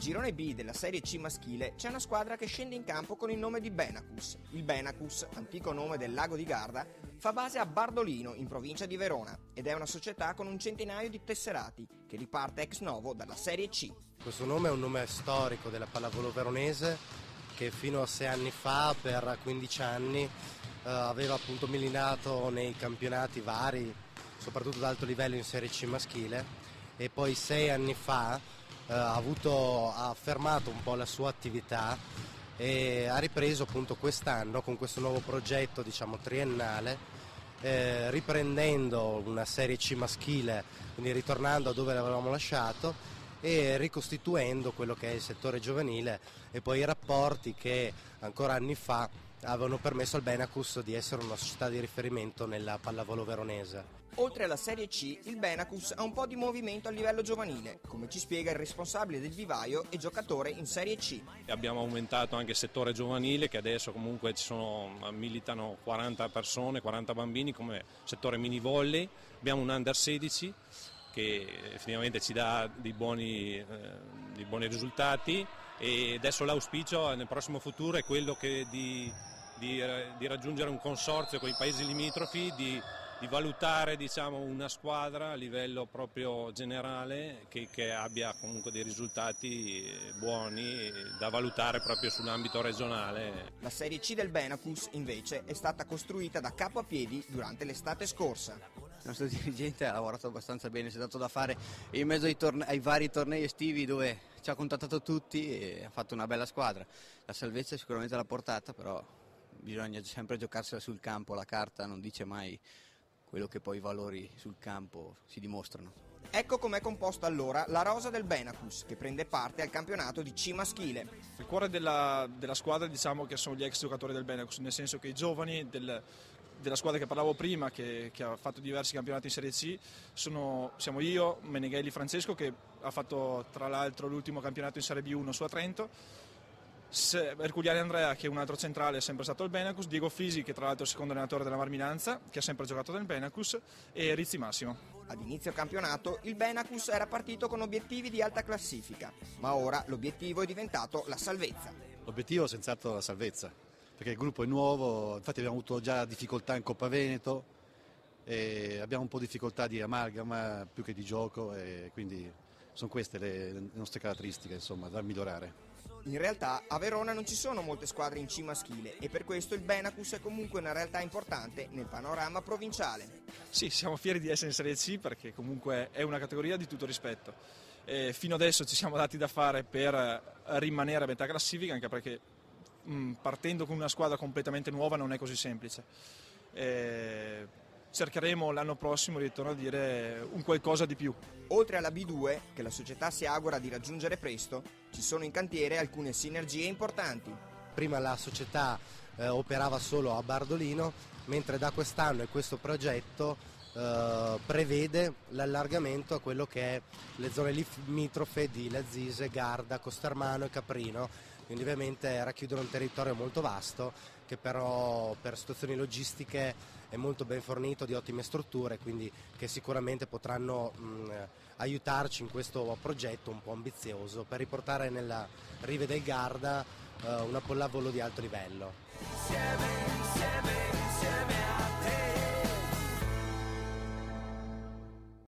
girone B della Serie C maschile c'è una squadra che scende in campo con il nome di Benacus. Il Benacus, antico nome del lago di Garda, fa base a Bardolino, in provincia di Verona, ed è una società con un centinaio di tesserati, che riparte ex novo dalla Serie C. Questo nome è un nome storico della pallavolo veronese che fino a 6 anni fa, per 15 anni, aveva appunto militato nei campionati vari, soprattutto ad alto livello in Serie C maschile, e poi 6 anni fa ha fermato un po' la sua attività e ha ripreso appunto quest'anno con questo nuovo progetto, diciamo triennale, riprendendo una Serie C maschile, quindi ritornando a dove l'avevamo lasciato e ricostituendo quello che è il settore giovanile e poi i rapporti che ancora anni fa avevano permesso al Benacus di essere una società di riferimento nella pallavolo veronese. Oltre alla Serie C, il Benacus ha un po' di movimento a livello giovanile, come ci spiega il responsabile del vivaio e giocatore in Serie C. Abbiamo aumentato anche il settore giovanile, che adesso comunque militano 40 persone, 40 bambini come settore mini volley. Abbiamo un under 16 che effettivamente ci dà dei buoni risultati, e adesso l'auspicio nel prossimo futuro è quello di raggiungere un consorzio con i paesi limitrofi, di valutare, diciamo, una squadra a livello proprio generale che abbia comunque dei risultati buoni da valutare proprio sull'ambito regionale. La Serie C del Benacus invece è stata costruita da capo a piedi durante l'estate scorsa. Il nostro dirigente ha lavorato abbastanza bene, si è dato da fare in mezzo ai vari tornei estivi dove ci ha contattato tutti e ha fatto una bella squadra. La salvezza sicuramente l'ha portata, però bisogna sempre giocarsela sul campo, la carta non dice mai quello che poi i valori sul campo si dimostrano. Ecco com'è composta allora la rosa del Benacus, che prende parte al campionato di C maschile. Il cuore della squadra, diciamo, che sono gli ex giocatori del Benacus, nel senso che i giovani della squadra che parlavo prima, che ha fatto diversi campionati in Serie C, siamo io, Meneghelli Francesco, che ha fatto tra l'altro l'ultimo campionato in Serie B1 su a Trento, Erculiani Andrea, che è un altro centrale, è sempre stato al Benacus, Diego Fisi, che tra l'altro è il secondo allenatore della Marminanza, che ha sempre giocato nel Benacus, e Rizzi Massimo. Ad inizio campionato il Benacus era partito con obiettivi di alta classifica, ma ora l'obiettivo è diventato la salvezza. L'obiettivo è senz'altro la salvezza, perché il gruppo è nuovo, infatti abbiamo avuto già difficoltà in Coppa Veneto e abbiamo un po' di difficoltà di amalgama più che di gioco, e quindi sono queste le nostre caratteristiche, insomma, da migliorare. In realtà a Verona non ci sono molte squadre in C maschile e per questo il Benacus è comunque una realtà importante nel panorama provinciale. Sì, siamo fieri di essere in Serie C perché comunque è una categoria di tutto rispetto. Fino adesso ci siamo dati da fare per rimanere a metà classifica, anche perché partendo con una squadra completamente nuova non è così semplice. Cercheremo l'anno prossimo di tornare a dire un qualcosa di più. Oltre alla B2, che la società si augura di raggiungere presto, ci sono in cantiere alcune sinergie importanti. Prima la società operava solo a Bardolino, mentre da quest'anno e questo progetto prevede l'allargamento a quello che è le zone limitrofe di Lazise, Garda, Costermano e Caprino, quindi ovviamente racchiudono un territorio molto vasto che però per situazioni logistiche è molto ben fornito di ottime strutture, quindi che sicuramente potranno aiutarci in questo progetto un po' ambizioso per riportare nella rive del Garda una pallavolo di alto livello.